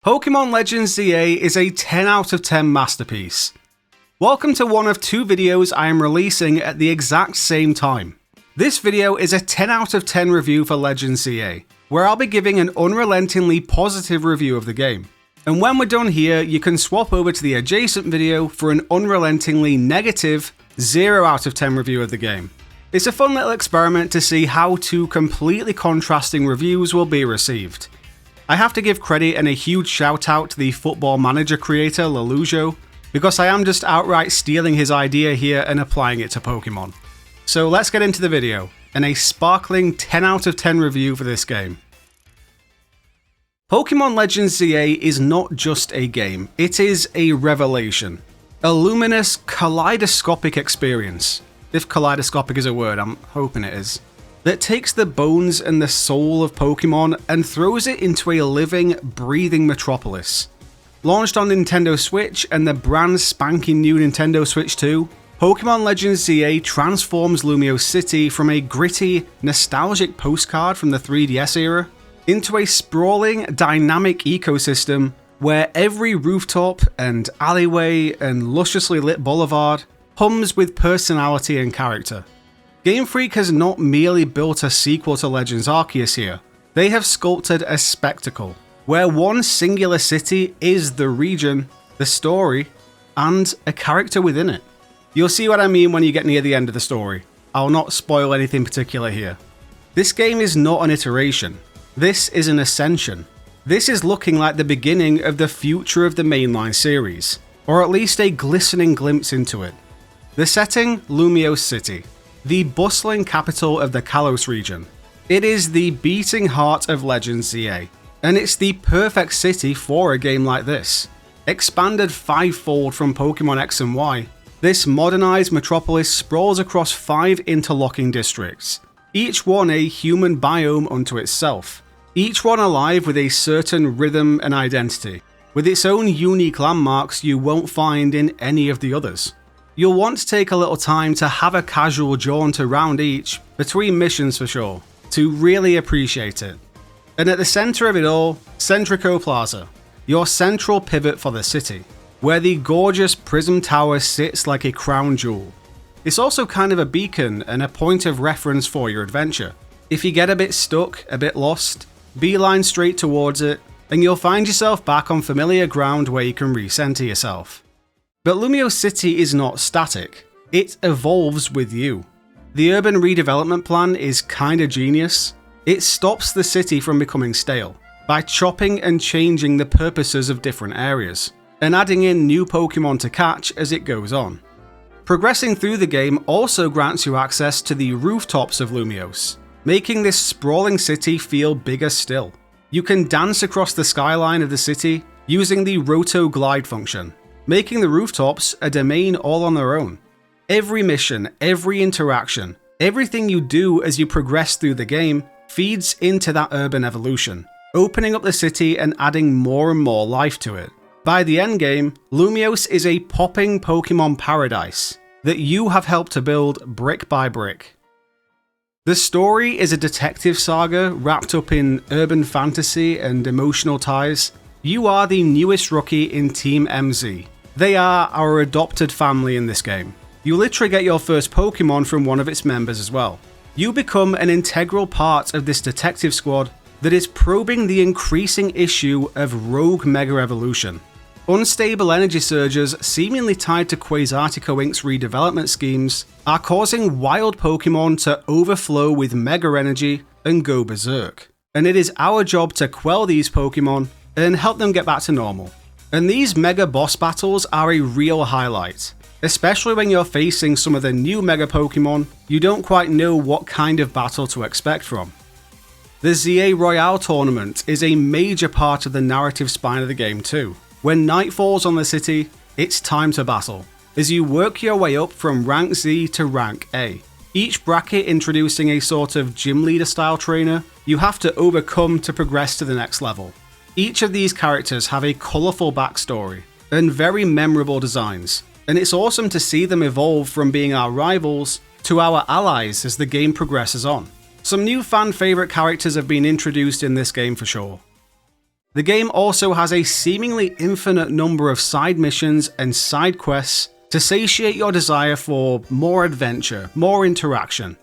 Pokémon Legends ZA is a 10 out of 10 masterpiece. Welcome to one of two videos I am releasing at the exact same time. This video is a 10 out of 10 review for Legends ZA, where I'll be giving an unrelentingly positive review of the game. And when we're done here, you can swap over to the adjacent video for an unrelentingly negative 0 out of 10 review of the game. It's a fun little experiment to see how two completely contrasting reviews will be received. I have to give credit and a huge shout out to the Football Manager creator Lelujo, because I am just outright stealing his idea here and applying it to Pokemon. So let's get into the video, and a sparkling 10 out of 10 review for this game. Pokémon Legends ZA is not just a game, it is a revelation. A luminous, kaleidoscopic experience. If kaleidoscopic is a word, I'm hoping it is. That takes the bones and the soul of Pokemon and throws it into a living, breathing metropolis. Launched on Nintendo Switch and the brand spanking new Nintendo Switch 2, Pokémon Legends ZA transforms Lumiose City from a gritty, nostalgic postcard from the 3DS era into a sprawling, dynamic ecosystem where every rooftop and alleyway and lusciously lit boulevard hums with personality and character. Game Freak has not merely built a sequel to Legends Arceus here, they have sculpted a spectacle, where one singular city is the region, the story, and a character within it. You'll see what I mean when you get near the end of the story. I'll not spoil anything particular here. This game is not an iteration, this is an ascension. This is looking like the beginning of the future of the mainline series, or at least a glistening glimpse into it. The setting, Lumiose City, the bustling capital of the Kalos region. It is the beating heart of Legends ZA, and it's the perfect city for a game like this. Expanded fivefold from Pokemon X and Y, this modernized metropolis sprawls across 5 interlocking districts, each one a human biome unto itself, each one alive with a certain rhythm and identity, with its own unique landmarks you won't find in any of the others. You'll want to take a little time to have a casual jaunt around each, between missions for sure, to really appreciate it. And at the centre of it all, Centrico Plaza, your central pivot for the city, where the gorgeous Prism Tower sits like a crown jewel. It's also kind of a beacon and a point of reference for your adventure. If you get a bit stuck, a bit lost, beeline straight towards it, and you'll find yourself back on familiar ground where you can recenter yourself. But Lumiose City is not static, it evolves with you. The urban redevelopment plan is kinda genius. It stops the city from becoming stale, by chopping and changing the purposes of different areas, and adding in new Pokemon to catch as it goes on. Progressing through the game also grants you access to the rooftops of Lumiose, making this sprawling city feel bigger still. You can dance across the skyline of the city using the Roto Glide function, making the rooftops a domain all on their own. Every mission, every interaction, everything you do as you progress through the game feeds into that urban evolution, opening up the city and adding more and more life to it. By the endgame, Lumiose is a popping Pokemon paradise that you have helped to build brick by brick. The story is a detective saga wrapped up in urban fantasy and emotional ties. You are the newest rookie in Team MZ. They are our adopted family in this game. You literally get your first Pokemon from one of its members as well. You become an integral part of this detective squad that is probing the increasing issue of rogue Mega Evolution. Unstable energy surges seemingly tied to Quasartico Inc.'s redevelopment schemes are causing wild Pokemon to overflow with Mega Energy and go berserk. And it is our job to quell these Pokemon and help them get back to normal. And these Mega boss battles are a real highlight, especially when you're facing some of the new Mega Pokemon you don't quite know what kind of battle to expect from. The ZA Royale tournament is a major part of the narrative spine of the game too. When night falls on the city, it's time to battle, as you work your way up from rank Z to rank A. Each bracket introducing a sort of gym leader style trainer you have to overcome to progress to the next level. Each of these characters have a colourful backstory and very memorable designs, and it's awesome to see them evolve from being our rivals to our allies as the game progresses on. Some new fan favourite characters have been introduced in this game for sure. The game also has a seemingly infinite number of side missions and side quests to satiate your desire for more adventure, more interaction.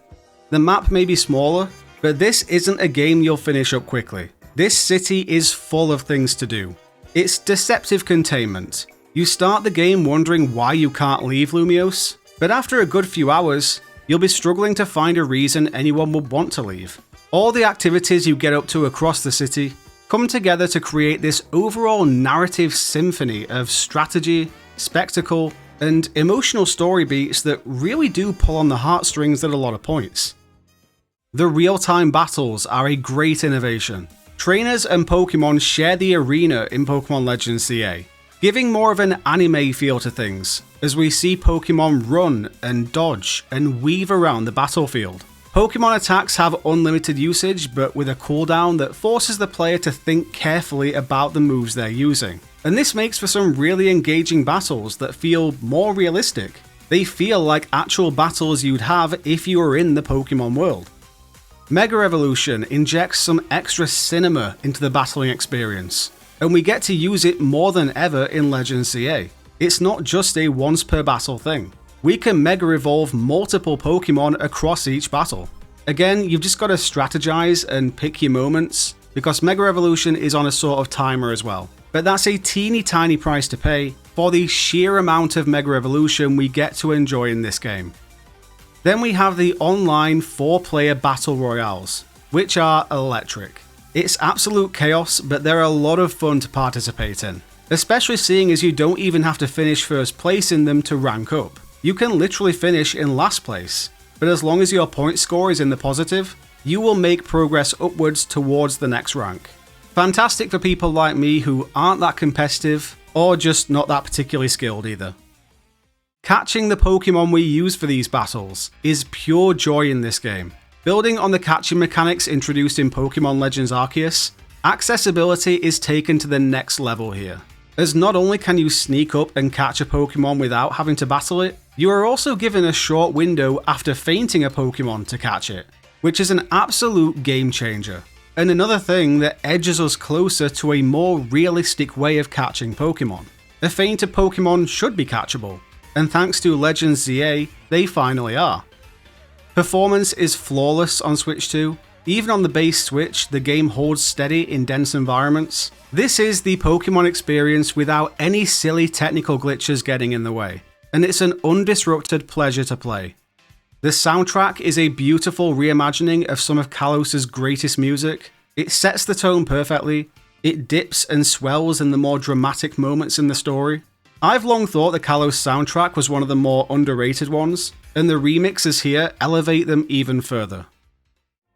The map may be smaller, but this isn't a game you'll finish up quickly. This city is full of things to do. It's deceptive containment. You start the game wondering why you can't leave Lumiose, but after a good few hours, you'll be struggling to find a reason anyone would want to leave. All the activities you get up to across the city come together to create this overall narrative symphony of strategy, spectacle, and emotional story beats that really do pull on the heartstrings at a lot of points. The real-time battles are a great innovation. Trainers and Pokemon share the arena in Pokémon Legends CA, giving more of an anime feel to things, as we see Pokemon run and dodge and weave around the battlefield. Pokemon attacks have unlimited usage, but with a cooldown that forces the player to think carefully about the moves they're using. And this makes for some really engaging battles that feel more realistic. They feel like actual battles you'd have if you were in the Pokemon world. Mega Evolution injects some extra cinema into the battling experience, and we get to use it more than ever in Legends CA. It's not just a once per battle thing. We can Mega Evolve multiple Pokemon across each battle. Again, you've just got to strategize and pick your moments, because Mega Evolution is on a sort of timer as well. But that's a teeny tiny price to pay for the sheer amount of Mega Evolution we get to enjoy in this game. Then we have the online 4-player Battle Royales, which are electric. It's absolute chaos, but they're a lot of fun to participate in, especially seeing as you don't even have to finish first place in them to rank up. You can literally finish in last place, but as long as your point score is in the positive, you will make progress upwards towards the next rank. Fantastic for people like me who aren't that competitive, or just not that particularly skilled either. Catching the Pokemon we use for these battles is pure joy in this game. Building on the catching mechanics introduced in Pokémon Legends Arceus, accessibility is taken to the next level here. As not only can you sneak up and catch a Pokemon without having to battle it, you are also given a short window after fainting a Pokemon to catch it, which is an absolute game changer, and another thing that edges us closer to a more realistic way of catching Pokemon. A fainted Pokemon should be catchable, and thanks to Legends ZA, they finally are. Performance is flawless on Switch 2. Even on the base Switch, the game holds steady in dense environments. This is the Pokemon experience without any silly technical glitches getting in the way, and it's an undisrupted pleasure to play. The soundtrack is a beautiful reimagining of some of Kalos's greatest music. It sets the tone perfectly. It dips and swells in the more dramatic moments in the story. I've long thought the Kalos soundtrack was one of the more underrated ones, and the remixes here elevate them even further.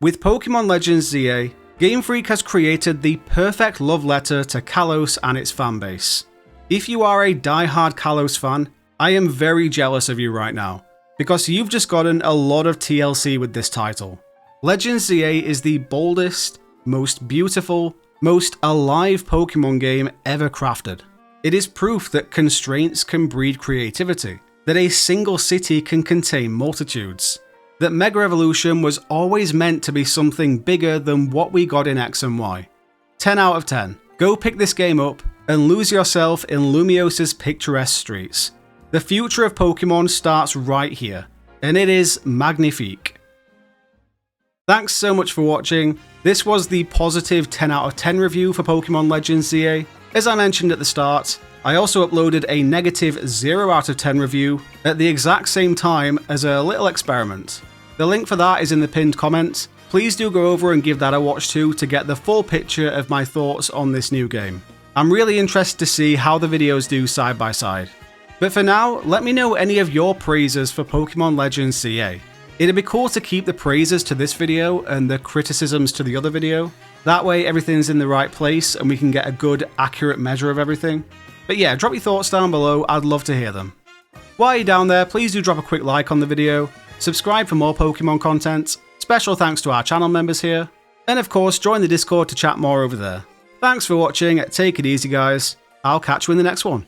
With Pokémon Legends ZA, Game Freak has created the perfect love letter to Kalos and its fanbase. If you are a die-hard Kalos fan, I am very jealous of you right now, because you've just gotten a lot of TLC with this title. Legends ZA is the boldest, most beautiful, most alive Pokémon game ever crafted. It is proof that constraints can breed creativity, that a single city can contain multitudes, that Mega Evolution was always meant to be something bigger than what we got in X and Y. 10 out of 10. Go pick this game up and lose yourself in Lumiose's picturesque streets. The future of Pokemon starts right here, and it is magnifique. Thanks so much for watching. This was the positive 10 out of 10 review for Pokémon Legends ZA. As I mentioned at the start, I also uploaded a negative 0 out of 10 review at the exact same time as a little experiment. The link for that is in the pinned comment. Please do go over and give that a watch too to get the full picture of my thoughts on this new game. I'm really interested to see how the videos do side by side. But for now, let me know any of your praises for Pokémon Legends CA. It'd be cool to keep the praises to this video and the criticisms to the other video. That way everything's in the right place and we can get a good, accurate measure of everything. But yeah, drop your thoughts down below, I'd love to hear them. While you're down there, please do drop a quick like on the video, subscribe for more Pokemon content, special thanks to our channel members here, and of course join the Discord to chat more over there. Thanks for watching, take it easy guys, I'll catch you in the next one.